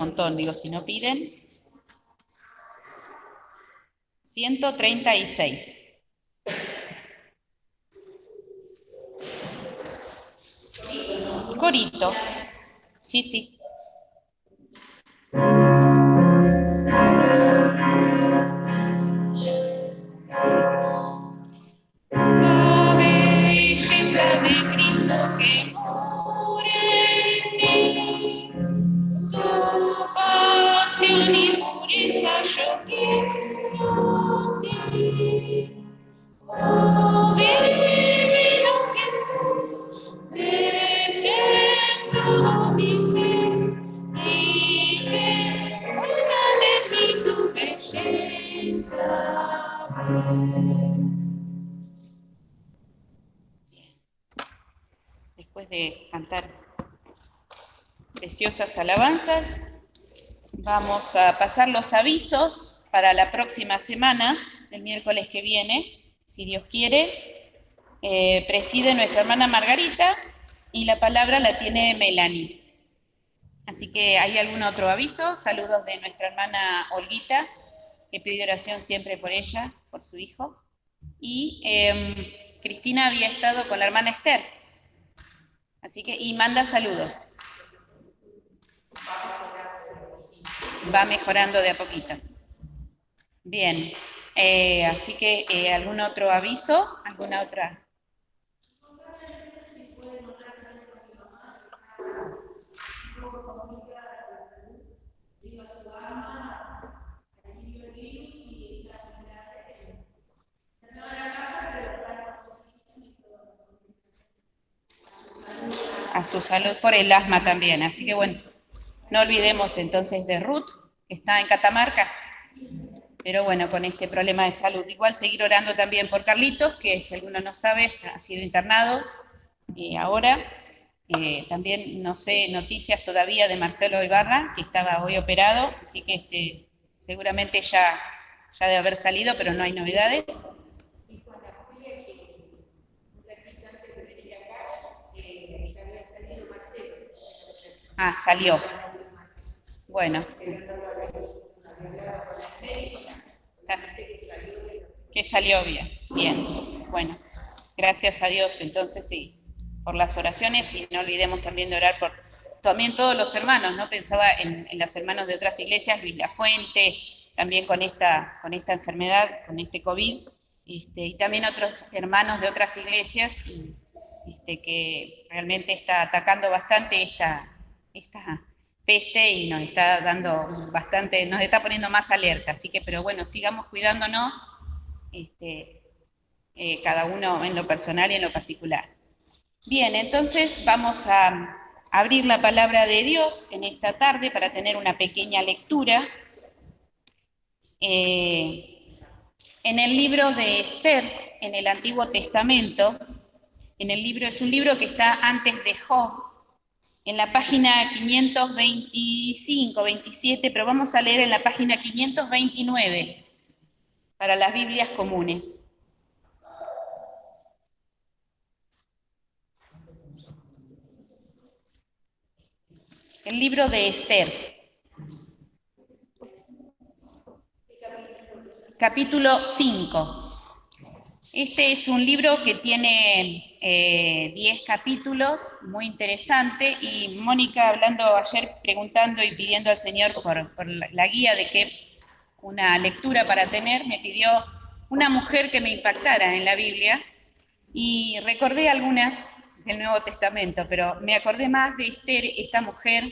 montón, digo, si no piden. 136. Corito. Sí, sí. La belleza de Cristo que mora en mí, su pasión y pureza yo quiero seguir. Oh, divino Jesús, detendo mi ser y que puedan en mí tu belleza. Después de cantar preciosas alabanzas, vamos a pasar los avisos para la próxima semana, el miércoles que viene, si Dios quiere. Preside nuestra hermana Margarita y la palabra la tiene Melanie. Así que, ¿hay algún otro aviso? Saludos de nuestra hermana Olguita, que pide oración siempre por ella, por su hijo. Y Cristina había estado con la hermana Esther. Así que, y manda saludos. Va mejorando de a poquito. Bien, así que, ¿algún otro aviso? ¿Alguna otra? A su salud por el asma también, así que bueno, no olvidemos entonces de Ruth, que está en Catamarca, pero bueno, con este problema de salud. Igual seguir orando también por Carlitos, que si alguno no sabe, ha sido internado ahora. También no sé noticias todavía de Marcelo Ibarra, que estaba hoy operado, así que seguramente ya debe haber salido, pero no hay novedades. Ah, salió. Bueno. Que salió bien. Bien. Bueno. Gracias a Dios, entonces sí, por las oraciones, y no olvidemos también de orar por también todos los hermanos, ¿no? Pensaba en los hermanos de otras iglesias, Luis Lafuente, también con esta enfermedad, con este COVID, y también otros hermanos de otras iglesias, y que realmente está atacando bastante esta peste y nos está dando bastante, nos está poniendo más alerta, así que, pero bueno, sigamos cuidándonos, cada uno en lo personal y en lo particular. Bien, entonces vamos a abrir la palabra de Dios en esta tarde para tener una pequeña lectura. En el libro de Esther, en el Antiguo Testamento, es un libro que está antes de Job, en la página 525, 27, pero vamos a leer en la página 529 para las Biblias comunes. El libro de Esther, capítulo 5. Este es un libro que tiene 10 capítulos, muy interesante, y Mónica, hablando ayer, preguntando y pidiendo al Señor por la guía de qué una lectura para tener, me pidió una mujer que me impactara en la Biblia, y recordé algunas del Nuevo Testamento, pero me acordé más de Esther, esta mujer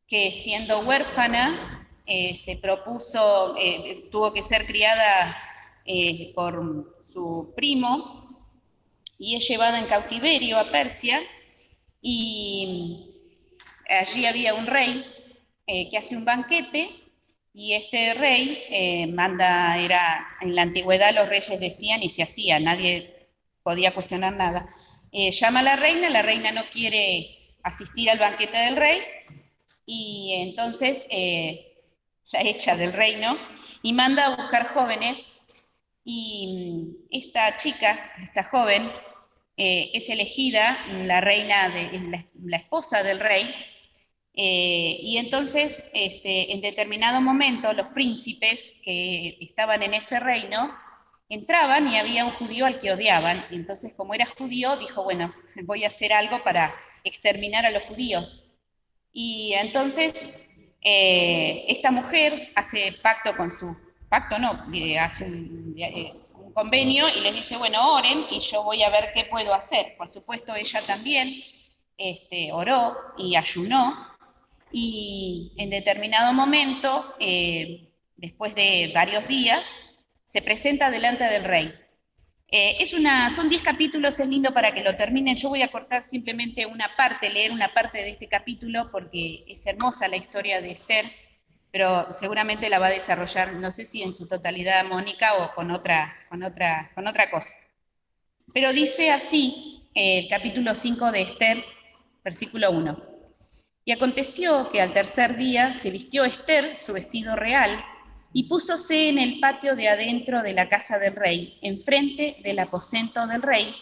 que siendo huérfana se propuso, tuvo que ser criada por su primo, y es llevada en cautiverio a Persia, y allí había un rey que hace un banquete, y este rey era, en la antigüedad los reyes decían y se hacía, nadie podía cuestionar nada. Llama a la reina no quiere asistir al banquete del rey, y entonces la echa del reino y manda a buscar jóvenes, y esta chica, esta joven, es elegida, la reina, es la esposa del rey, Y entonces, en determinado momento, los príncipes que estaban en ese reino entraban y había un judío al que odiaban. Y entonces, como era judío, dijo, bueno, voy a hacer algo para exterminar a los judíos. Y entonces, esta mujer hace pacto con su, pacto no, hace un convenio y les dice, bueno, oren y yo voy a ver qué puedo hacer. Por supuesto, ella también oró y ayunó y en determinado momento, después de varios días, se presenta delante del rey. Son 10 capítulos, es lindo para que lo terminen. Yo voy a cortar simplemente una parte, leer una parte de este capítulo, porque es hermosa la historia de Esther, pero seguramente la va a desarrollar, no sé si en su totalidad Mónica o con otra cosa. Pero dice así el capítulo 5 de Esther, versículo 1. Y aconteció que al tercer día se vistió Esther su vestido real y púsose en el patio de adentro de la casa del rey, enfrente del aposento del rey,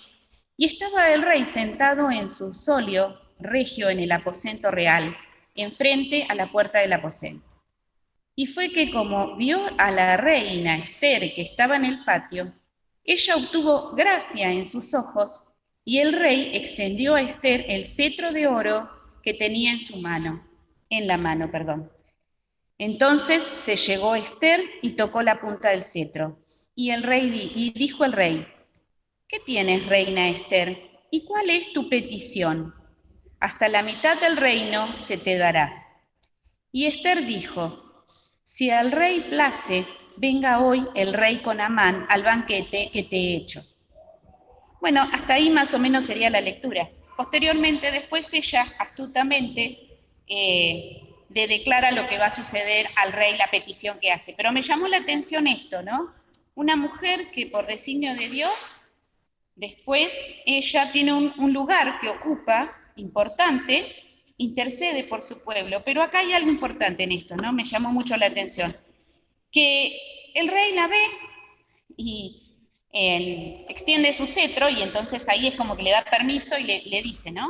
y estaba el rey sentado en su solio regio en el aposento real, enfrente a la puerta del aposento. Y fue que como vio a la reina Esther que estaba en el patio, ella obtuvo gracia en sus ojos, y el rey extendió a Esther el cetro de oro que tenía en la mano, perdón. Entonces se llegó Esther y tocó la punta del cetro. Y dijo el rey, ¿qué tienes, reina Esther? ¿Y cuál es tu petición? Hasta la mitad del reino se te dará. Y Esther dijo, si al rey place, venga hoy el rey con Amán al banquete que te he hecho. Bueno, hasta ahí más o menos sería la lectura. Posteriormente, después ella astutamente le declara lo que va a suceder al rey, la petición que hace. Pero me llamó la atención esto, ¿no? Una mujer que por designio de Dios, después ella tiene un lugar que ocupa importante, intercede por su pueblo, pero acá hay algo importante en esto, ¿no? Me llamó mucho la atención, que el rey la ve y él extiende su cetro y entonces ahí es como que le da permiso y le dice, ¿no?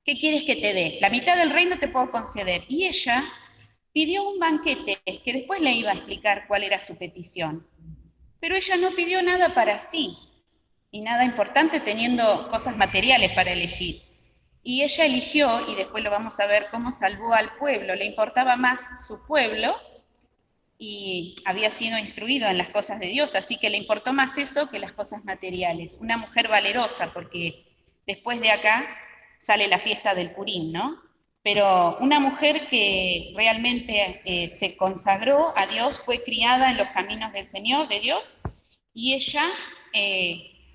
¿Qué quieres que te dé? La mitad del reino te puedo conceder. Y ella pidió un banquete, que después le iba a explicar cuál era su petición. Pero ella no pidió nada para sí, y nada importante teniendo cosas materiales para elegir. Y ella eligió, y después lo vamos a ver, cómo salvó al pueblo. Le importaba más su pueblo y había sido instruido en las cosas de Dios, así que le importó más eso que las cosas materiales. Una mujer valerosa, porque después de acá sale la fiesta del Purín, ¿no? Pero una mujer que realmente se consagró a Dios, fue criada en los caminos del Señor, de Dios, y ella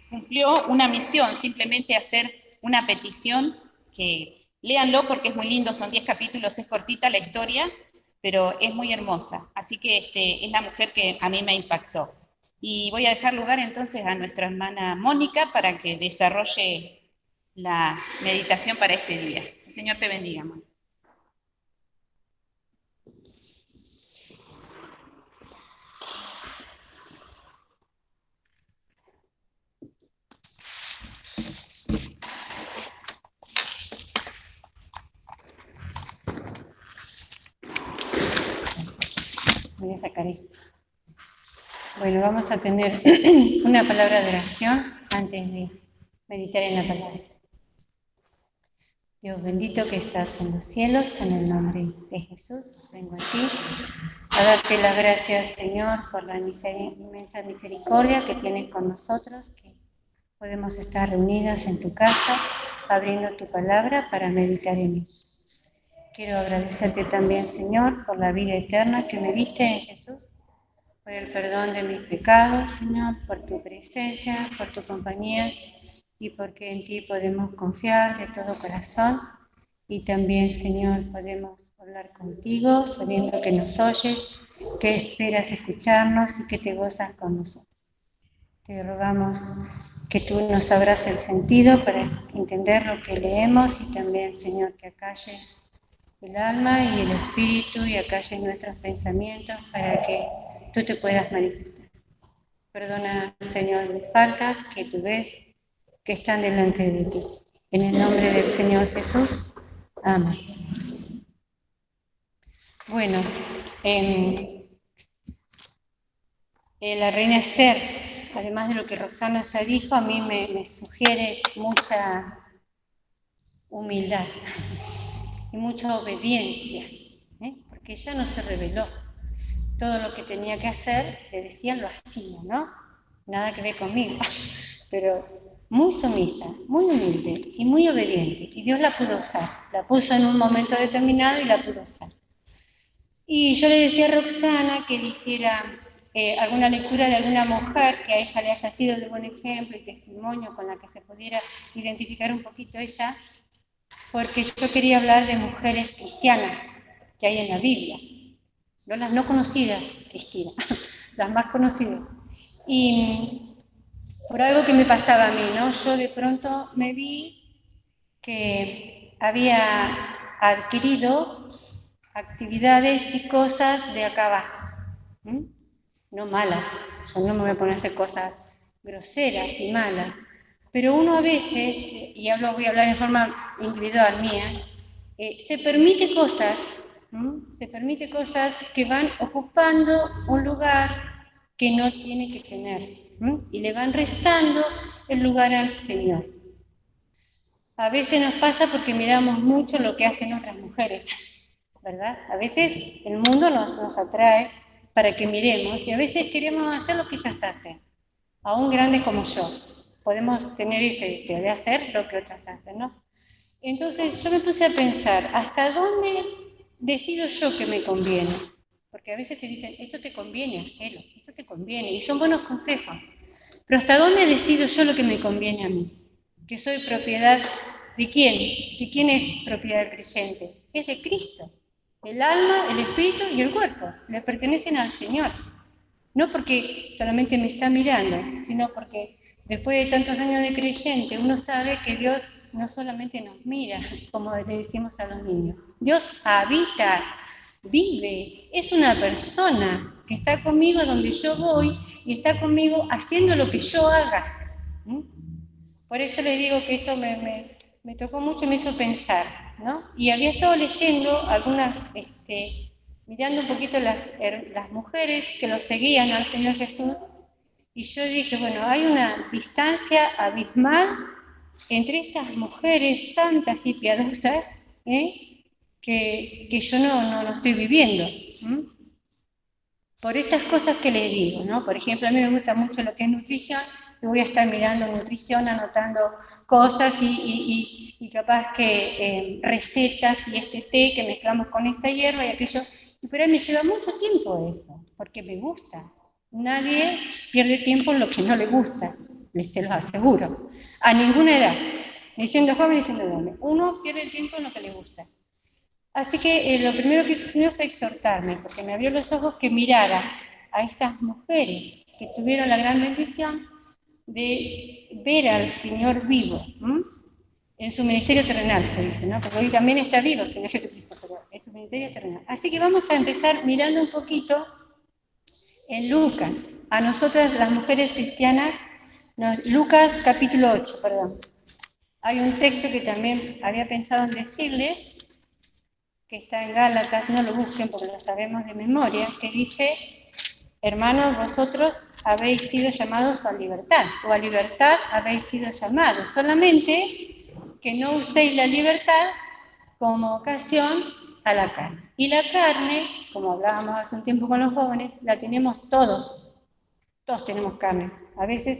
cumplió una misión, simplemente hacer una petición, que léanlo porque es muy lindo, son 10 capítulos, es cortita la historia, pero es muy hermosa. Así que es la mujer que a mí me impactó. Y voy a dejar lugar entonces a nuestra hermana Mónica para que desarrolle la meditación para este día. El Señor te bendiga, Mónica. Voy a sacar esto. Bueno, vamos a tener una palabra de oración antes de meditar en la palabra. Dios bendito que estás en los cielos, en el nombre de Jesús, vengo a ti a darte las gracias, Señor, por la inmensa misericordia que tienes con nosotros, que podemos estar reunidas en tu casa, abriendo tu palabra para meditar en eso. Quiero agradecerte también, Señor, por la vida eterna que me diste en Jesús, por el perdón de mis pecados, Señor, por tu presencia, por tu compañía y porque en ti podemos confiar de todo corazón y también, Señor, podemos hablar contigo sabiendo que nos oyes, que esperas escucharnos y que te gozas con nosotros. Te rogamos que tú nos abras el sentido para entender lo que leemos y también, Señor, que acalles el alma y el espíritu y acalles nuestros pensamientos para que tú te puedas manifestar. Perdona, Señor, mis faltas que tú ves que están delante de ti. En el nombre del Señor Jesús. Amén. Bueno, la reina Esther, además de lo que Roxana ya dijo, a mí me sugiere mucha humildad y mucha obediencia, porque ella no se rebeló. Todo lo que tenía que hacer, le decían, lo hacía, ¿no? Nada que ver conmigo, pero muy sumisa, muy humilde y muy obediente. Y Dios la pudo usar, la puso en un momento determinado y la pudo usar. Y yo le decía a Roxana que eligiera alguna lectura de alguna mujer que a ella le haya sido de buen ejemplo y testimonio con la que se pudiera identificar un poquito ella, porque yo quería hablar de mujeres cristianas que hay en la Biblia, no las no conocidas, Cristina, las más conocidas. Y por algo que me pasaba a mí, ¿no? Yo de pronto me vi que había adquirido actividades y cosas de acá abajo, no malas, yo no me voy a poner a hacer cosas groseras y malas, pero uno a veces, y voy a hablar en forma individual mía, se permite cosas que van ocupando un lugar que no tiene que tener, y le van restando el lugar al Señor. A veces nos pasa porque miramos mucho lo que hacen otras mujeres, ¿verdad? A veces el mundo nos atrae para que miremos y a veces queremos hacer lo que ellas hacen, aún grandes como yo. Podemos tener ese deseo de hacer lo que otras hacen, ¿no? Entonces yo me puse a pensar, ¿hasta dónde decido yo que me conviene? Porque a veces te dicen, esto te conviene, hacerlo, esto te conviene, y son buenos consejos. Pero ¿hasta dónde decido yo lo que me conviene a mí? Que soy propiedad ¿de quién? ¿De quién es propiedad del creyente? Es de Cristo. El alma, el espíritu y el cuerpo le pertenecen al Señor. No porque solamente me está mirando, sino porque después de tantos años de creyente, uno sabe que Dios no solamente nos mira, como le decimos a los niños. Dios habita, vive, es una persona que está conmigo donde yo voy y está conmigo haciendo lo que yo haga. Por eso les digo que esto me tocó mucho y me hizo pensar, ¿no? Y había estado leyendo algunas, mirando un poquito las mujeres que lo seguían al Señor Jesús, y yo dije, bueno, hay una distancia abismal entre estas mujeres santas y piadosas, que yo no estoy viviendo. Por estas cosas que les digo, ¿no? Por ejemplo, a mí me gusta mucho lo que es nutrición, y voy a estar mirando nutrición, anotando cosas y capaz que recetas y este té que mezclamos con esta hierba y aquello, pero a mí me lleva mucho tiempo eso, porque me gusta. Nadie pierde tiempo en lo que no le gusta, se los aseguro, a ninguna edad, ni siendo joven ni siendo grande. Uno pierde el tiempo en lo que le gusta. Así que lo primero que hizo el Señor fue exhortarme, porque me abrió los ojos que mirara a estas mujeres que tuvieron la gran bendición de ver al Señor vivo, en su ministerio terrenal, se dice, ¿no? Porque hoy también está vivo el Señor Jesucristo, pero en su ministerio terrenal. Así que vamos a empezar mirando un poquito en Lucas, a nosotras las mujeres cristianas, Lucas capítulo 8, perdón. Hay un texto que también había pensado en decirles, que está en Gálatas, no lo busquen porque lo sabemos de memoria, que dice, hermanos, vosotros habéis sido llamados a libertad, o a libertad habéis sido llamados, solamente que no uséis la libertad como ocasión a la carne. Y la carne, como hablábamos hace un tiempo con los jóvenes, la tenemos todos tenemos carne. A veces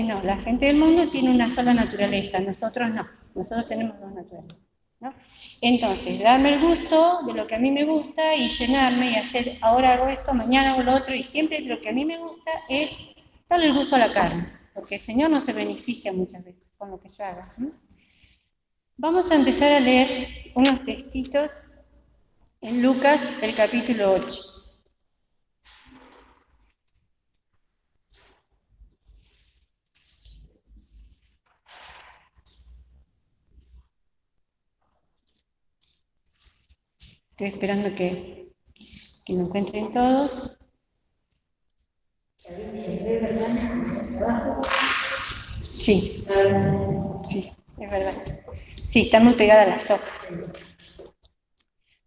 no, la gente del mundo tiene una sola naturaleza, nosotros no, nosotros tenemos dos naturalezas, ¿no? Entonces, darme el gusto de lo que a mí me gusta y llenarme y hacer, ahora hago esto, mañana hago lo otro, y siempre lo que a mí me gusta es darle el gusto a la carne, porque el Señor no se beneficia muchas veces con lo que yo haga. Vamos a empezar a leer unos textitos en Lucas, el capítulo 8. Estoy esperando que lo encuentren todos. Sí, es verdad. Sí, están muy pegadas las hojas.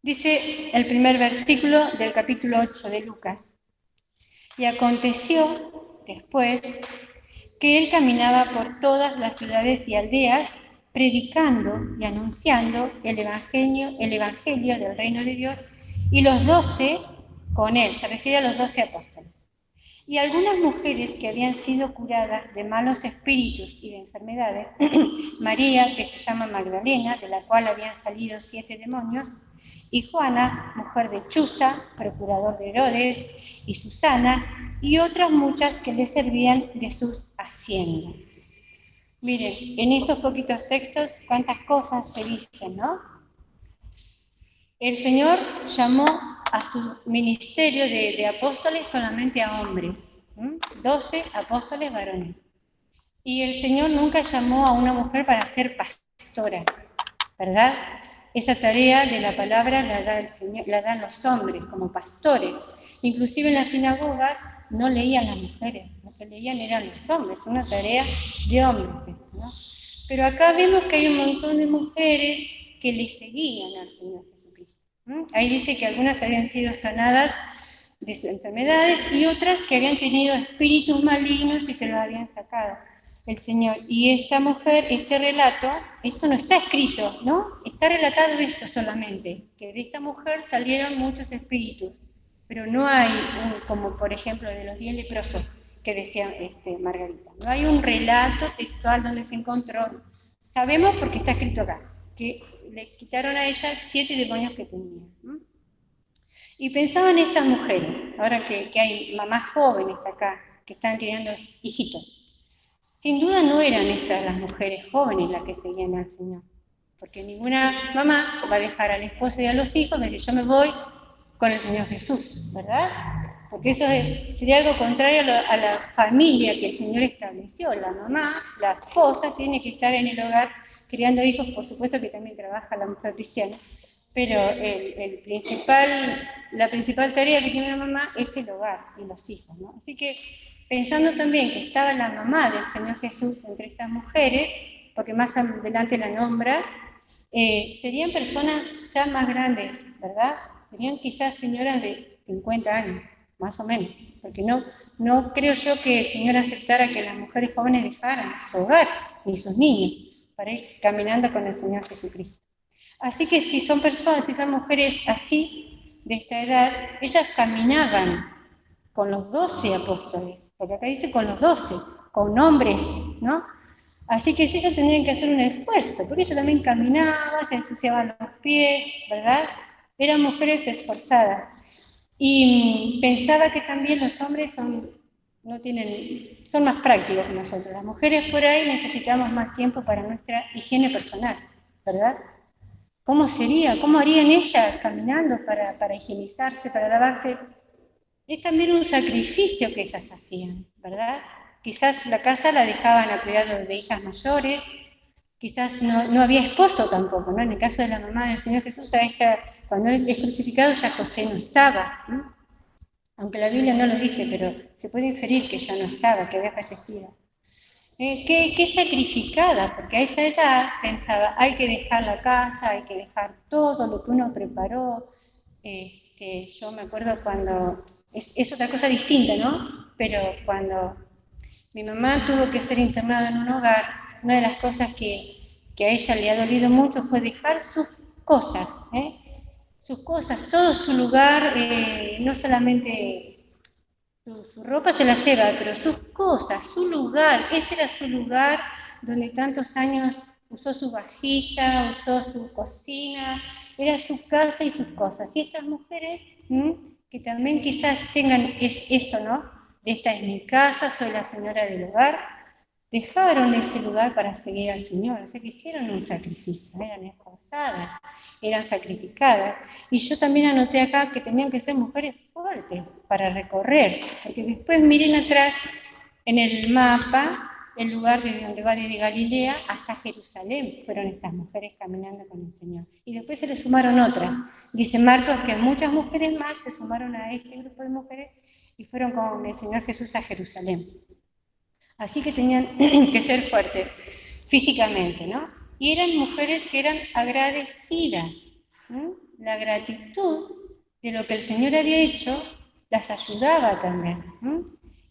Dice el primer versículo del capítulo 8 de Lucas. Y aconteció después que él caminaba por todas las ciudades y aldeas, predicando y anunciando el evangelio del reino de Dios, y los 12 con él, se refiere a los 12 apóstoles. Y algunas mujeres que habían sido curadas de malos espíritus y de enfermedades, María, que se llama Magdalena, de la cual habían salido 7 demonios, y Juana, mujer de Chuza, procurador de Herodes, y Susana, y otras muchas que le servían de sus haciendas. Miren, en estos poquitos textos, cuántas cosas se dicen, ¿no? El Señor llamó a su ministerio de apóstoles solamente a hombres, 12 apóstoles varones. Y el Señor nunca llamó a una mujer para ser pastora, ¿verdad? Esa tarea de la palabra la da el Señor, la dan los hombres como pastores. Inclusive en las sinagogas no leían las mujeres, lo que leían eran los hombres, una tarea de hombres esto, ¿no? Pero acá vemos que hay un montón de mujeres que le seguían al Señor Jesucristo. Ahí dice que algunas habían sido sanadas de sus enfermedades y otras que habían tenido espíritus malignos y se los habían sacado el Señor. Y esta mujer, este relato, esto no está escrito, ¿no? Está relatado esto solamente, que de esta mujer salieron muchos espíritus, pero no hay como por ejemplo de los 10 leprosos que decía Margarita. No hay un relato textual donde se encontró. Sabemos porque está escrito acá, que le quitaron a ella 7 demonios que tenía. Y pensaban estas mujeres, ahora que hay mamás jóvenes acá que están criando hijitos. Sin duda no eran estas las mujeres jóvenes las que seguían al Señor, porque ninguna mamá va a dejar al esposo y a los hijos y decir, yo me voy con el Señor Jesús, ¿verdad? Porque eso sería algo contrario a la familia que el Señor estableció. La mamá, la esposa, tiene que estar en el hogar criando hijos, por supuesto que también trabaja la mujer cristiana, pero la principal tarea que tiene la mamá es el hogar y los hijos, ¿no? Así que pensando también que estaba la mamá del Señor Jesús entre estas mujeres, porque más adelante la nombra, serían personas ya más grandes, ¿verdad? Serían quizás señoras de 50 años, más o menos, porque no creo yo que el Señor aceptara que las mujeres jóvenes dejaran su hogar ni sus niños para ir caminando con el Señor Jesucristo. Así que si son personas, si son mujeres así, de esta edad, ellas caminaban con los 12 apóstoles, porque acá dice con los 12, con hombres, ¿no? Así que ellas tendrían que hacer un esfuerzo, porque ellas también caminaban, se ensuciaban los pies, ¿verdad? Eran mujeres esforzadas. Y pensaba que también los hombres son más prácticos que nosotros. Las mujeres por ahí necesitamos más tiempo para nuestra higiene personal, ¿verdad? ¿Cómo sería? ¿Cómo harían ellas caminando para higienizarse, para lavarse? Es también un sacrificio que ellas hacían, ¿verdad? Quizás la casa la dejaban a cuidado de hijas mayores, quizás no había esposo tampoco, ¿no? En el caso de la mamá del Señor Jesús, cuando él es crucificado ya José no estaba, ¿no? Aunque la Biblia no lo dice, pero se puede inferir que ya no estaba, que había fallecido. Qué sacrificada, porque a esa edad pensaba, hay que dejar la casa, hay que dejar todo lo que uno preparó. Yo me acuerdo cuando, es otra cosa distinta, ¿no? Pero cuando mi mamá tuvo que ser internada en un hogar, una de las cosas que a ella le ha dolido mucho fue dejar sus cosas, todo su lugar, no solamente su ropa se la lleva, pero sus cosas, su lugar, ese era su lugar donde tantos años usó su vajilla, usó su cocina, era su casa y sus cosas. Y estas mujeres, que también quizás tengan eso, ¿no? Esta es mi casa, soy la señora del hogar, dejaron ese lugar para seguir al Señor, o sea que hicieron un sacrificio, eran esforzadas, eran sacrificadas. Y yo también anoté acá que tenían que ser mujeres fuertes para recorrer, porque después miren atrás en el mapa el lugar desde donde va desde Galilea hasta Jerusalén, fueron estas mujeres caminando con el Señor. Y después se le sumaron otras. Dice Marcos que muchas mujeres más se sumaron a este grupo de mujeres y fueron con el Señor Jesús a Jerusalén. Así que tenían que ser fuertes físicamente, ¿no? Y eran mujeres que eran agradecidas. La gratitud de lo que el Señor había hecho las ayudaba también.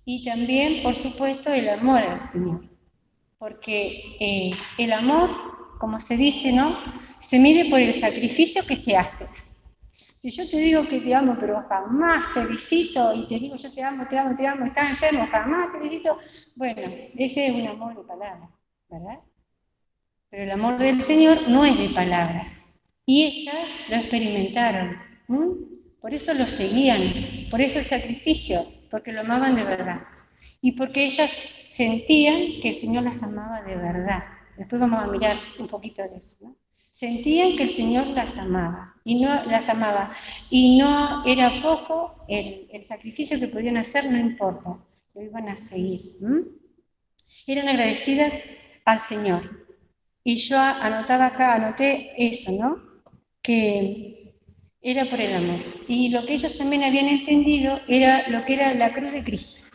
Y también, por supuesto, el amor al Señor. Porque el amor, como se dice, ¿no?, se mide por el sacrificio que se hace. Si yo te digo que te amo, pero jamás te visito, y te digo yo te amo, estás enfermo, jamás te visito, bueno, ese es un amor de palabras, ¿verdad? Pero el amor del Señor no es de palabras. Y ellas lo experimentaron. Por eso lo seguían, por eso el sacrificio, porque lo amaban de verdad. Y porque ellas sentían que el Señor las amaba de verdad. Después vamos a mirar un poquito de eso, ¿no? Sentían que el Señor las amaba, y no era poco el sacrificio que podían hacer, no importa, lo iban a seguir. Eran agradecidas al Señor. Y yo anoté eso, ¿no?, que era por el amor. Y lo que ellos también habían entendido era lo que era la cruz de Cristo.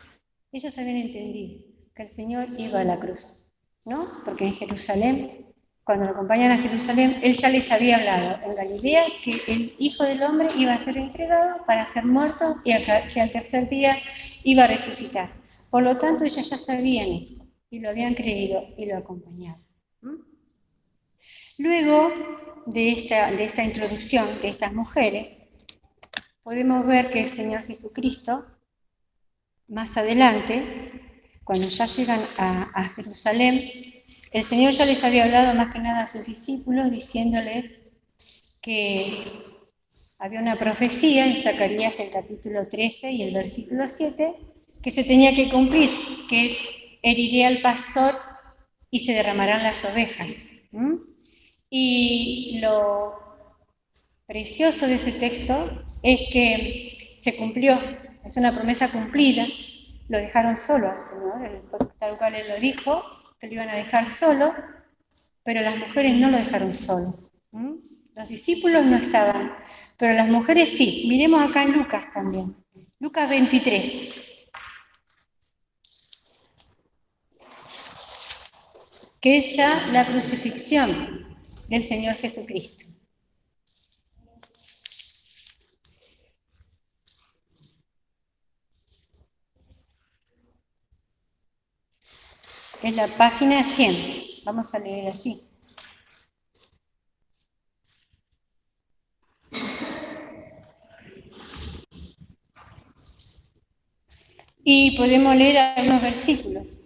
Ellos habían entendido que el Señor iba a la cruz, ¿no? Porque en Jerusalén, cuando lo acompañan a Jerusalén, Él ya les había hablado en Galilea que el Hijo del Hombre iba a ser entregado para ser muerto y que al tercer día iba a resucitar. Por lo tanto, ellas ya sabían esto y lo habían creído y lo acompañaban. Luego de esta introducción de estas mujeres, podemos ver que el Señor Jesucristo, más adelante, cuando ya llegan a Jerusalén, el Señor ya les había hablado más que nada a sus discípulos, diciéndoles que había una profecía en Zacarías el capítulo 13 y el versículo 7, que se tenía que cumplir, que es: heriré al pastor y se derramarán las ovejas. Y lo precioso de ese texto es que se cumplió, es una promesa cumplida. Lo dejaron solo al Señor, tal cual Él lo dijo, que lo iban a dejar solo, pero las mujeres no lo dejaron solo. Los discípulos no estaban, pero las mujeres sí. Miremos acá en Lucas también, Lucas 23. Que es ya la crucifixión del Señor Jesucristo. Es la página 100. Vamos a leer allí. Y podemos leer algunos versículos.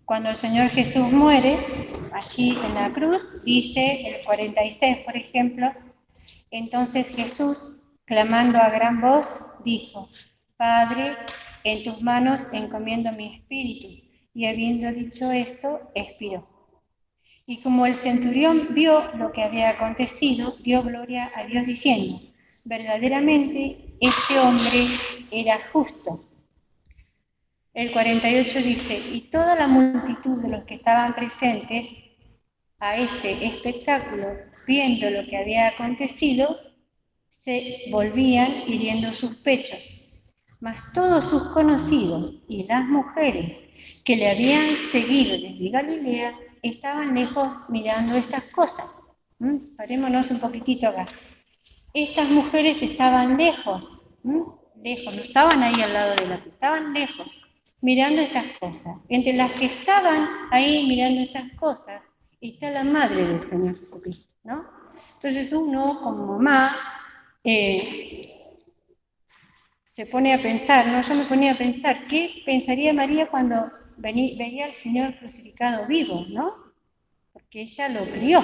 Cuando el Señor Jesús muere, allí en la cruz, dice el 46, por ejemplo: entonces Jesús, clamando a gran voz, dijo: Padre, en tus manos encomiendo mi espíritu. Y habiendo dicho esto, expiró. Y como el centurión vio lo que había acontecido, dio gloria a Dios diciendo: verdaderamente este hombre era justo. El 48 dice: y toda la multitud de los que estaban presentes a este espectáculo, viendo lo que había acontecido, se volvían hiriendo sus pechos. Mas todos sus conocidos y las mujeres que le habían seguido desde Galilea estaban lejos mirando estas cosas. Parémonos un poquitito acá. Estas mujeres estaban lejos, lejos, no estaban ahí al lado de la cruz, estaban lejos, mirando estas cosas. Entre las que estaban ahí mirando estas cosas está la madre del Señor Jesucristo, ¿no? Entonces uno, como mamá, se pone a pensar, ¿no? Yo me ponía a pensar, ¿qué pensaría María cuando veía al Señor crucificado vivo, ¿no? Porque ella lo crió.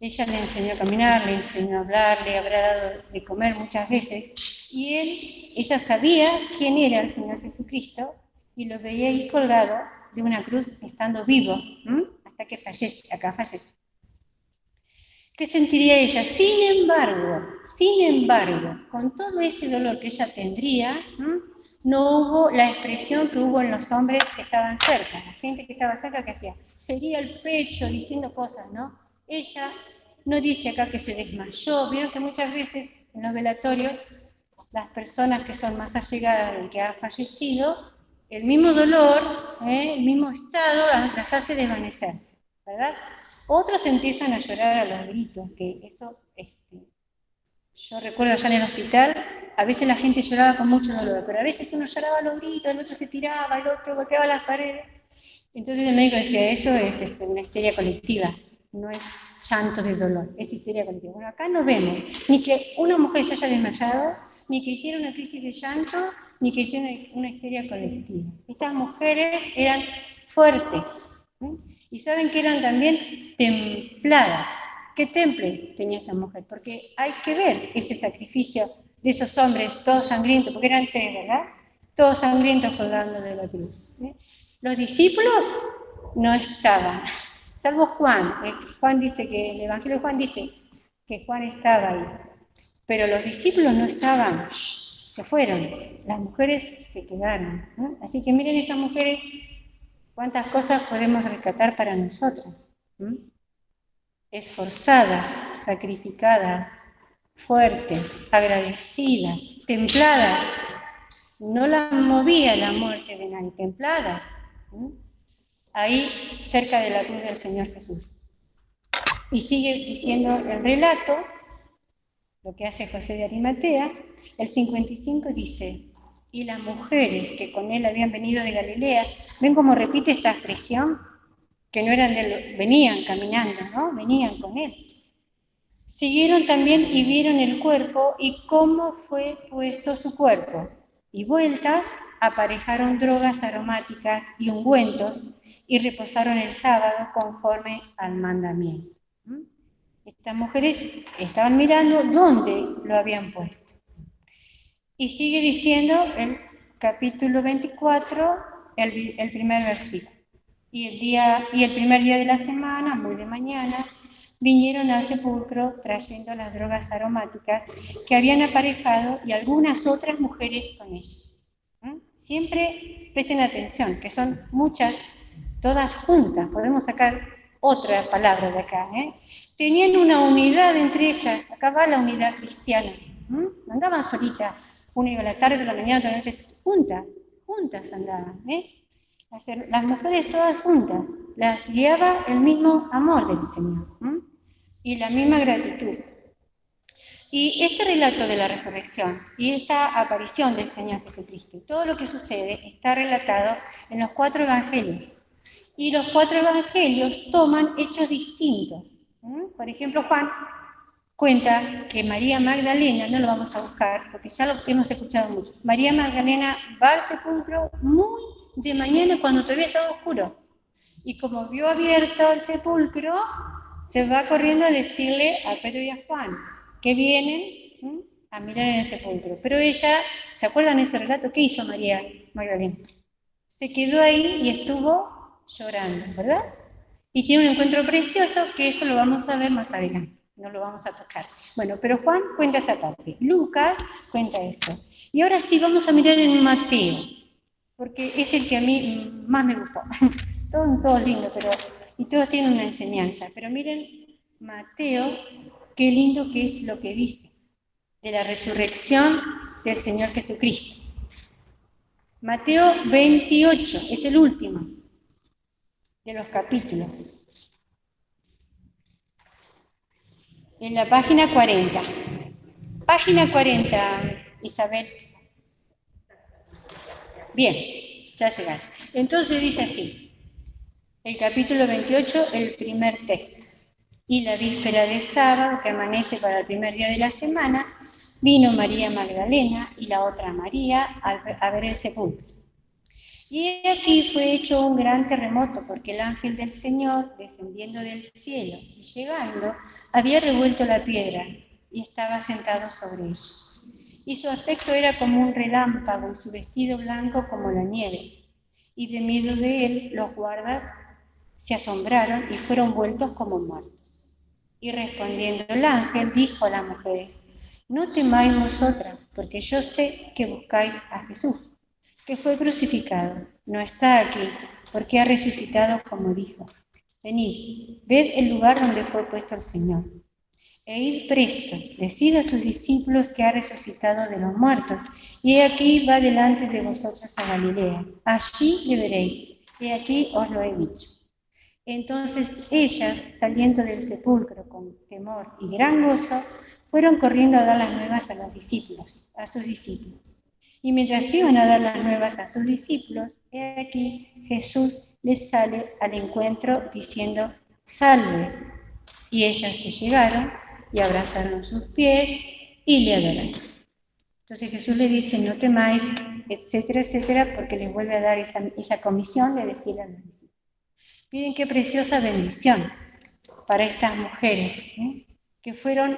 Ella le enseñó a caminar, le enseñó a hablar, le habrá dado de comer muchas veces. Y ella sabía quién era el Señor Jesucristo y lo veía ahí colgado de una cruz estando vivo, hasta que fallece, acá fallece. ¿Qué sentiría ella? Sin embargo, con todo ese dolor que ella tendría, no hubo la expresión que hubo en los hombres que estaban cerca. La gente que estaba cerca, ¿qué hacía? Se hería el pecho diciendo cosas, ¿no? Ella no dice acá que se desmayó. Vieron que muchas veces en los velatorios, las personas que son más allegadas del que ha fallecido, el mismo dolor, el mismo estado, las hace desvanecerse, ¿verdad? Otros empiezan a llorar a los gritos, que eso, yo recuerdo allá en el hospital, a veces la gente lloraba con mucho dolor, pero a veces uno lloraba a los gritos, el otro se tiraba, el otro golpeaba las paredes. Entonces el médico decía, eso es una histeria colectiva, no es llanto de dolor, es histeria colectiva. Bueno, acá no vemos ni que una mujer se haya desmayado, ni que hiciera una crisis de llanto, ni que hiciera una histeria colectiva. Estas mujeres eran fuertes, ¿eh? Y saben que eran también templadas. ¿Qué temple tenía esta mujer? Porque hay que ver ese sacrificio de esos hombres todos sangrientos, porque eran 3, ¿verdad? Todos sangrientos colgando de la cruz, ¿eh? Los discípulos no estaban, salvo Juan. Juan dice que, el Evangelio de Juan dice que Juan estaba ahí, pero los discípulos no estaban, se fueron, las mujeres se quedaron, ¿no? Así que miren estas mujeres, cuántas cosas podemos rescatar para nosotras, ¿no? Esforzadas, sacrificadas, fuertes, agradecidas, templadas. No la movía la muerte de nadie, templadas, ¿no? Ahí cerca de la cruz del Señor Jesús. Y sigue diciendo el relato, lo que hace José de Arimatea, el 55 dice, y las mujeres que con él habían venido de Galilea, ven cómo repite esta expresión, que no eran venían caminando, ¿no? Venían con él. Siguieron también y vieron el cuerpo y cómo fue puesto su cuerpo. Y vueltas aparejaron drogas aromáticas y ungüentos y reposaron el sábado conforme al mandamiento. Estas mujeres estaban mirando dónde lo habían puesto. Y sigue diciendo el capítulo 24, el primer versículo. Y el primer día de la semana, muy de mañana, vinieron al sepulcro trayendo las drogas aromáticas que habían aparejado y algunas otras mujeres con ellas. Siempre presten atención, que son muchas, todas juntas. Podemos sacar otra palabra de acá. Tenían una unidad entre ellas. Acá va la unidad cristiana. No andaban solitas. Una iba a la tarde, otra a la mañana, otra a la noche. Juntas andaban. Las mujeres todas juntas, las guiaba el mismo amor del Señor, y la misma gratitud. Y este relato de la resurrección y esta aparición del Señor Jesucristo, todo lo que sucede está relatado en los 4 evangelios. Y los 4 evangelios toman hechos distintos. Por ejemplo, Juan cuenta que María Magdalena, no lo vamos a buscar porque ya lo hemos escuchado mucho, María Magdalena va al sepulcro muy de mañana cuando todavía estaba oscuro. Y como vio abierto el sepulcro, se va corriendo a decirle a Pedro y a Juan que vienen a mirar en el sepulcro. Pero ella, ¿se acuerdan de ese relato? ¿Qué hizo María Magdalena? Se quedó ahí y estuvo llorando, ¿verdad? Y tiene un encuentro precioso que eso lo vamos a ver más adelante. No lo vamos a tocar. Bueno, pero Juan cuenta esa parte. Lucas cuenta esto. Y ahora sí vamos a mirar en Mateo, porque es el que a mí más me gustó. Todos lindos, y todos tienen una enseñanza. Pero miren, Mateo, qué lindo que es lo que dice de la resurrección del Señor Jesucristo. Mateo 28, es el último de los capítulos. En la página 40. Página 40, Isabel. Bien, ya llegaron. Entonces dice así, el capítulo 28, el primer texto. Y la víspera de sábado, que amanece para el primer día de la semana, vino María Magdalena y la otra María a ver el sepulcro. Y aquí fue hecho un gran terremoto, porque el ángel del Señor, descendiendo del cielo y llegando, había revuelto la piedra y estaba sentado sobre ella. Y su aspecto era como un relámpago y su vestido blanco como la nieve. Y de miedo de él, los guardas se asombraron y fueron vueltos como muertos. Y respondiendo el ángel, dijo a las mujeres, no temáis vosotras, porque yo sé que buscáis a Jesús, que fue crucificado. No está aquí, porque ha resucitado como dijo. Venid, ved el lugar donde fue puesto el Señor. E id presto, decid a sus discípulos que ha resucitado de los muertos, y aquí va delante de vosotros a Galilea. Allí le veréis, y aquí os lo he dicho. Entonces ellas, saliendo del sepulcro con temor y gran gozo, fueron corriendo a dar las nuevas a los discípulos, a sus discípulos. Y mientras iban a dar las nuevas a sus discípulos, he aquí Jesús les sale al encuentro diciendo, salve. Y ellas se llegaron y abrazaron sus pies y le adoraron. Entonces Jesús le dice, no temáis, etcétera, etcétera, porque les vuelve a dar esa comisión de decirle a los discípulos. Miren qué preciosa bendición para estas mujeres, que fueron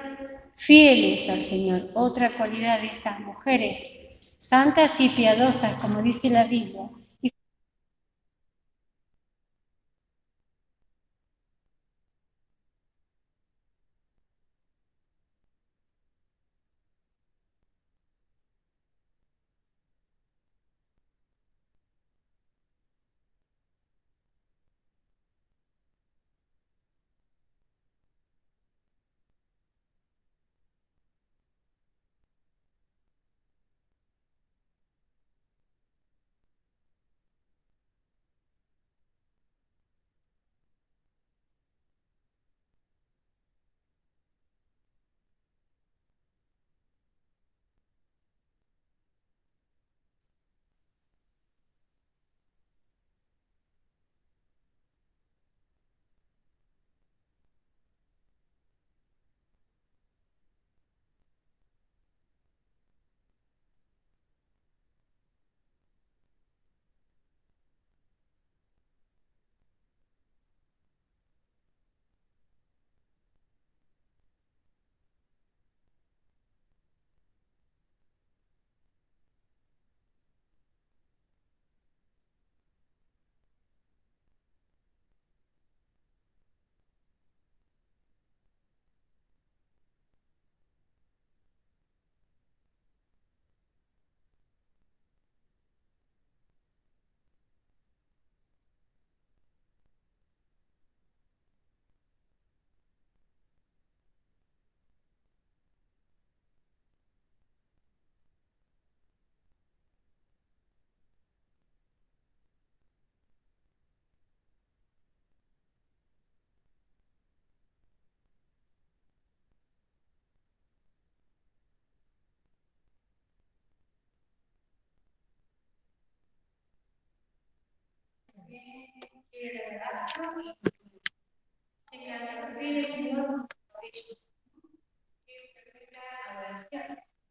fieles al Señor. Otra cualidad de estas mujeres, santas y piadosas, como dice la Biblia.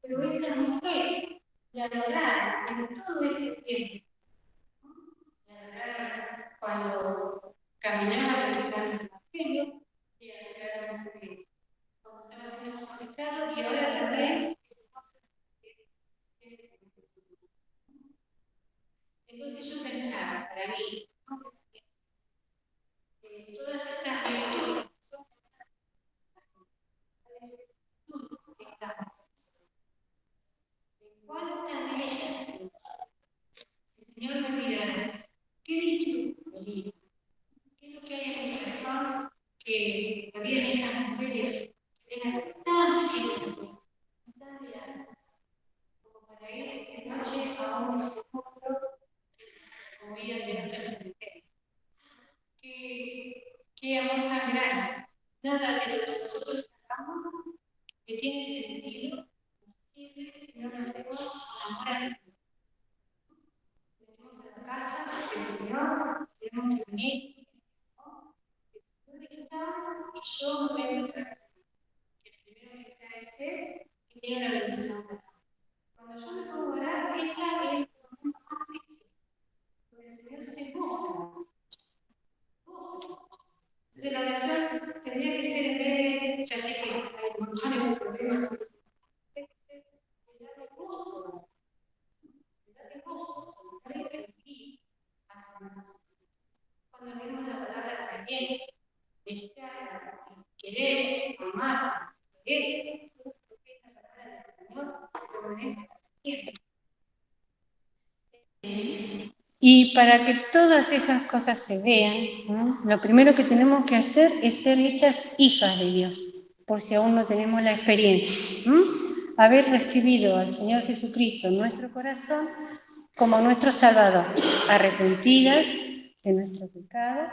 Pero esa mujer la adoraron en todo ese tiempo. La adoraron cuando caminaban por el Evangelio y adoraron cuando estaba siendo crucificado y ahora también. Entonces yo pensaba, para mí, todas estas virtudes ¿cuántas de ellas? El Señor me mirará. ¿Qué virtud? ¿Qué es lo que hay en mi corazón que había en estas mujeres que eran tan fieles a Dios, tan leales, como para ir de noche a un sepulcro, como ir de noche al cementerio? ¿Qué amor tan grande? Nada de lo que nosotros hagamos que tiene sentido siempre si no lo hacemos con amor al Señor. Venimos a la casa del Señor, tenemos que venir. ¿Dónde está? Y yo me vengo a traer. Que el primero que está es Él y tiene una bendición. Cuando yo me pongo a orar, esa es el momento más precioso. Porque el Señor se goza. Entonces la oración tendría que ser en vez de, ya sé que hay montones de problemas, de darle gozo, de permitir hacia nosotros. Cuando leemos la palabra también, desear, querer, amar, querer, porque es la palabra del Señor que permanece siempre. Y para que todas esas cosas se vean, ¿no? Lo primero que tenemos que hacer es ser hechas hijas de Dios, por si aún no tenemos la experiencia. Haber recibido al Señor Jesucristo en nuestro corazón como nuestro Salvador, arrepentidas de nuestro pecado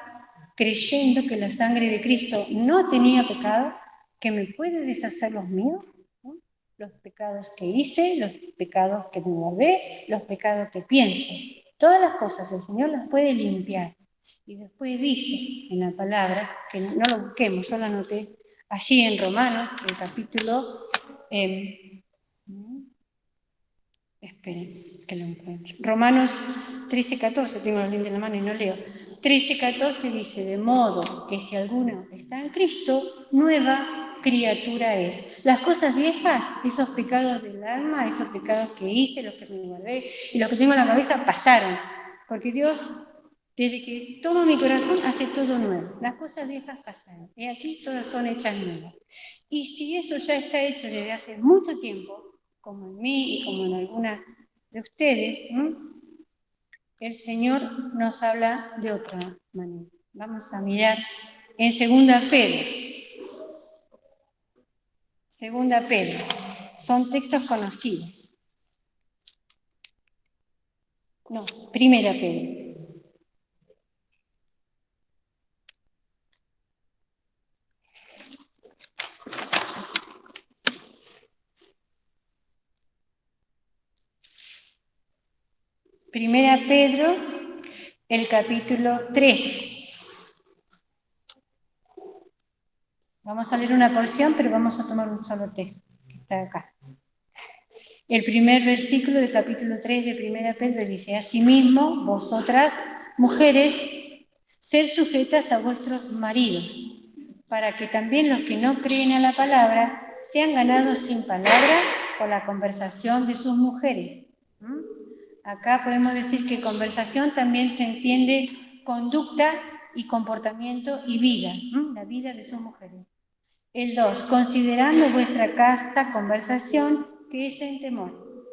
creyendo que la sangre de Cristo no tenía pecado, que me puede deshacer los míos, ¿no? Los pecados que hice, los pecados que me guardé, los pecados que pienso. Todas las cosas el Señor las puede limpiar. Y después dice en la palabra, que no lo busquemos, yo lo anoté allí en Romanos, el capítulo... esperen, que lo encuentro. Romanos 13:14, tengo los lentes en la mano y no leo. 13:14 dice, de modo que si alguno está en Cristo, nueva criatura es. Las cosas viejas, esos pecados del alma, esos pecados que hice, los que me guardé y los que tengo en la cabeza, pasaron. Porque Dios, desde que toma mi corazón, hace todo nuevo. Las cosas viejas pasaron. Y aquí todas son hechas nuevas. Y si eso ya está hecho desde hace mucho tiempo, como en mí y como en algunas de ustedes, el Señor nos habla de otra manera. Vamos a mirar en 2 Pedro. 2 Pedro. Son textos conocidos. No, 1 Pedro. Primera Pedro, el capítulo 3. Vamos a leer una porción, pero vamos a tomar un solo texto, que está acá. El primer versículo del capítulo 3 de Primera Pedro dice, asimismo, vosotras, mujeres, sed sujetas a vuestros maridos, para que también los que no creen a la palabra sean ganados sin palabra por la conversación de sus mujeres. Acá podemos decir que conversación también se entiende conducta y comportamiento y vida, la vida de sus mujeres. El 2, considerando vuestra casta conversación, que es en temor,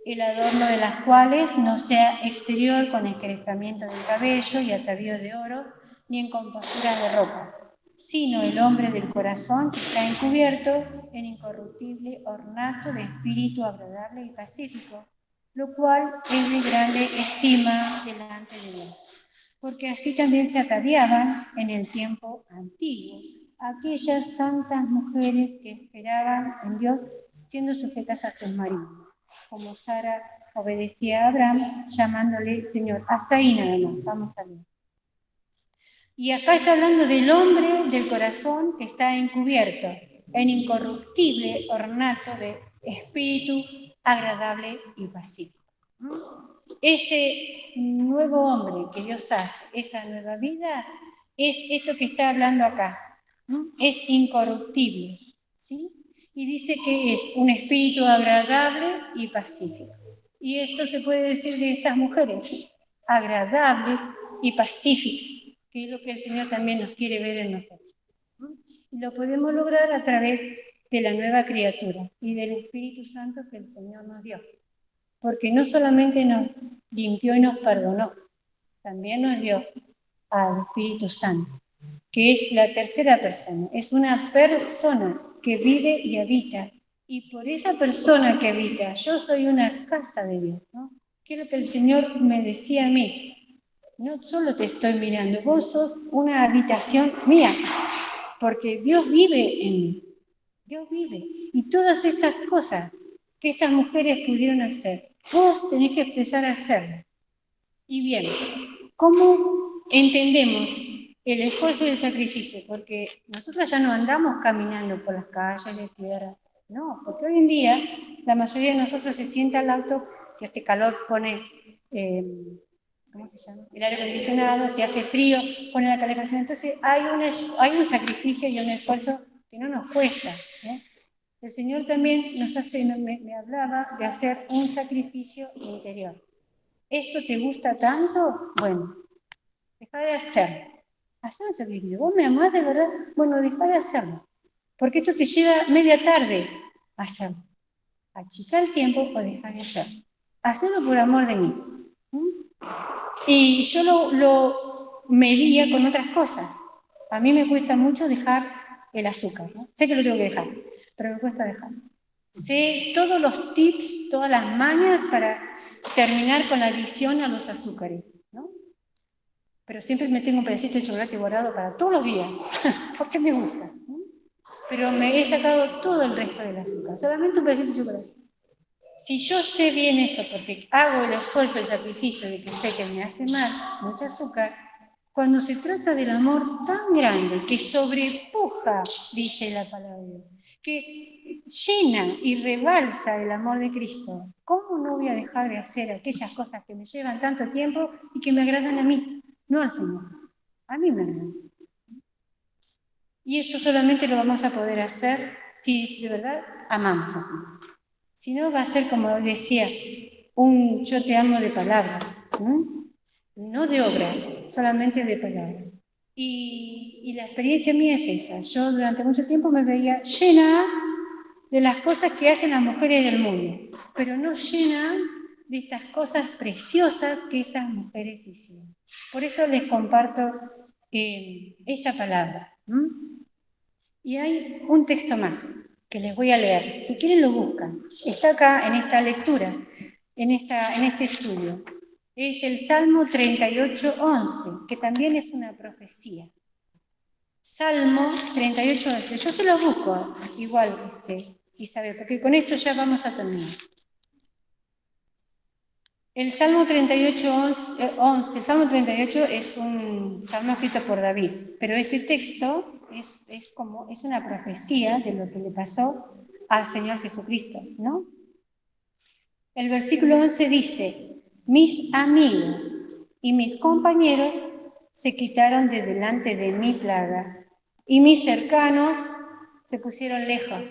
el adorno de las cuales no sea exterior con encrespamiento del cabello y atavíos de oro, ni en compostura de ropa, sino el hombre del corazón que está encubierto en incorruptible ornato de espíritu agradable y pacífico, lo cual es de grande estima delante de Dios. Porque así también se ataviaban en el tiempo antiguo aquellas santas mujeres que esperaban en Dios siendo sujetas a sus maridos, como Sara obedecía a Abraham llamándole Señor. Hasta ahí nada más, vamos a ver. Y acá está hablando del hombre del corazón que está encubierto en incorruptible ornato de espíritu agradable y pacífico. Ese nuevo hombre que Dios hace, esa nueva vida, es esto que está hablando acá. Es incorruptible, ¿sí? Y dice que es un espíritu agradable y pacífico. Y esto se puede decir de estas mujeres, ¿sí? Agradables y pacíficas, que es lo que el Señor también nos quiere ver en nosotros. Y lo podemos lograr a través de la nueva criatura y del Espíritu Santo que el Señor nos dio. Porque no solamente nos limpió y nos perdonó, también nos dio al Espíritu Santo, que es la tercera persona, es una persona que vive y habita, y por esa persona que habita, yo soy una casa de Dios, ¿no? Que es lo que el Señor me decía a mí, no solo te estoy mirando, vos sos una habitación mía, porque Dios vive en mí, Dios vive, y todas estas cosas que estas mujeres pudieron hacer, vos tenés que empezar a hacerlas. Y bien, ¿cómo entendemos el esfuerzo y el sacrificio? Porque nosotros ya no andamos caminando por las calles de tierra, no, porque hoy en día la mayoría de nosotros se sienta al auto, si hace calor pone, ¿cómo se llama? El aire acondicionado, si hace frío pone la calefacción, entonces hay un sacrificio y un esfuerzo que no nos cuesta, ¿eh? El Señor también nos hace, me hablaba de hacer un sacrificio interior. ¿Esto te gusta tanto? Bueno, deja de hacerlo. Hacé un sacrificio. ¿Vos me amás de verdad? Bueno, deja de hacerlo. Porque esto te lleva media tarde a hacerlo. Achica el tiempo o deja de hacerlo. Hacelo por amor de mí. Y yo lo medía con otras cosas. A mí me cuesta mucho dejar el azúcar, ¿no? Sé que lo tengo que dejar, pero me cuesta dejarlo. Sé todos los tips, todas las mañas para terminar con la adicción a los azúcares, ¿no? pero siempre me tengo un pedacito de chocolate guardado para todos los días, porque me gusta. Pero me he sacado todo el resto del azúcar, solamente un pedacito de chocolate. Si yo sé bien eso, porque hago el esfuerzo, el sacrificio de que sé que me hace mal, mucho azúcar, cuando se trata del amor tan grande, que sobrepuja, dice la palabra de Dios, que llena y rebalsa el amor de Cristo, ¿cómo no voy a dejar de hacer aquellas cosas que me llevan tanto tiempo y que me agradan a mí, no al Señor? A mí me agradan. Y eso solamente lo vamos a poder hacer si de verdad amamos a Señor. Si no, va a ser, como decía, un yo te amo de palabras, no de obras, solamente de palabras. Y la experiencia mía es esa. Yo durante mucho tiempo me veía llena de las cosas que hacen las mujeres del mundo, pero no llena de estas cosas preciosas que estas mujeres hicieron. Por eso les comparto esta palabra. Y hay un texto más que les voy a leer. Si quieren lo buscan. Está acá en esta lectura, en este estudio. Es el Salmo 38:11, que también es una profecía. Salmo 38:11. Yo se lo busco igual, Isabel, porque con esto ya vamos a terminar. El Salmo 38:11, el Salmo 38 es un salmo escrito por David, pero este texto es una profecía de lo que le pasó al Señor Jesucristo, ¿no? El versículo 11 dice: mis amigos y mis compañeros se quitaron de delante de mi plaga, y mis cercanos se pusieron lejos.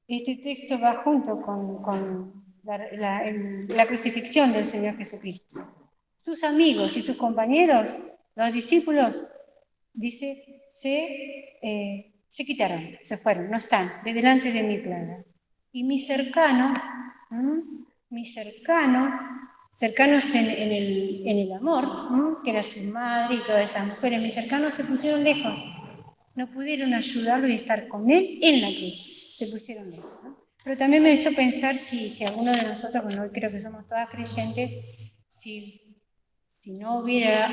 Este texto va junto con la crucifixión del Señor Jesucristo. Sus amigos y sus compañeros, los discípulos, dice, se quitaron, se fueron, no están de delante de mi plaga. Y mis cercanos en el amor, que era su madre y todas esas mujeres, mis cercanos se pusieron lejos. No pudieron ayudarlo y estar con él en la cruz. Se pusieron lejos, ¿no? Pero también me hizo pensar si alguno de nosotros, bueno, hoy creo que somos todas creyentes, si hubiera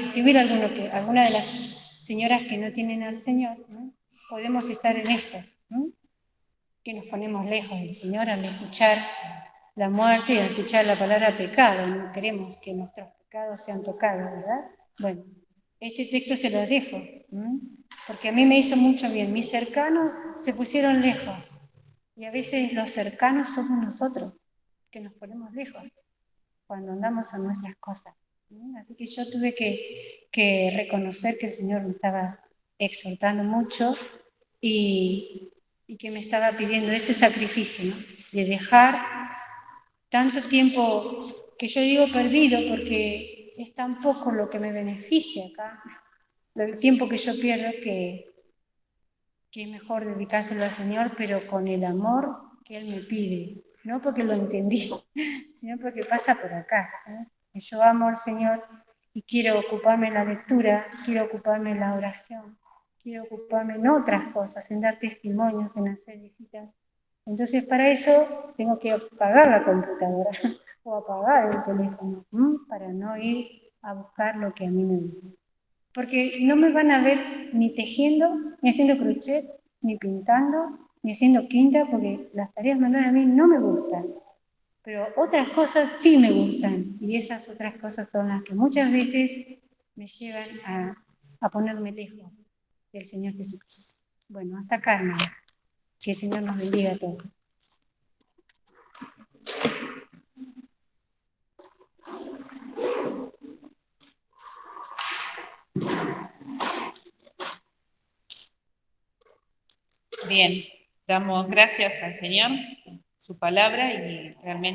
alguna de las señoras que no tienen al Señor, ¿no? Podemos estar en esto, ¿no? Que nos ponemos lejos del Señor al escuchar la muerte y al escuchar la palabra pecado. No queremos que nuestros pecados sean tocados, ¿verdad? Bueno, este texto se los dejo, porque a mí me hizo mucho bien. Mis cercanos se pusieron lejos, y a veces los cercanos somos nosotros, que nos ponemos lejos cuando andamos a nuestras cosas. Así que yo tuve que reconocer que el Señor me estaba exhortando mucho y que me estaba pidiendo ese sacrificio, ¿no? De dejar tanto tiempo que yo digo perdido, porque es tan poco lo que me beneficia acá, el tiempo que yo pierdo, que es mejor dedicárselo al Señor, pero con el amor que Él me pide, no porque lo entendí, sino porque pasa por acá, ¿eh? Que yo amo al Señor y quiero ocuparme en la lectura, quiero ocuparme en la oración, quiero ocuparme en otras cosas, en dar testimonios, en hacer visitas. Entonces para eso tengo que apagar la computadora o apagar el teléfono, para no ir a buscar lo que a mí me gusta. Porque no me van a ver ni tejiendo, ni haciendo crochet, ni pintando, ni haciendo quinta, porque las tareas manuales a mí no me gustan. Pero otras cosas sí me gustan, y esas otras cosas son las que muchas veces me llevan a ponerme lejos del Señor Jesucristo. Bueno, hasta acá, hermano. Que el Señor nos bendiga a todos. Bien, damos gracias al Señor, su palabra, y realmente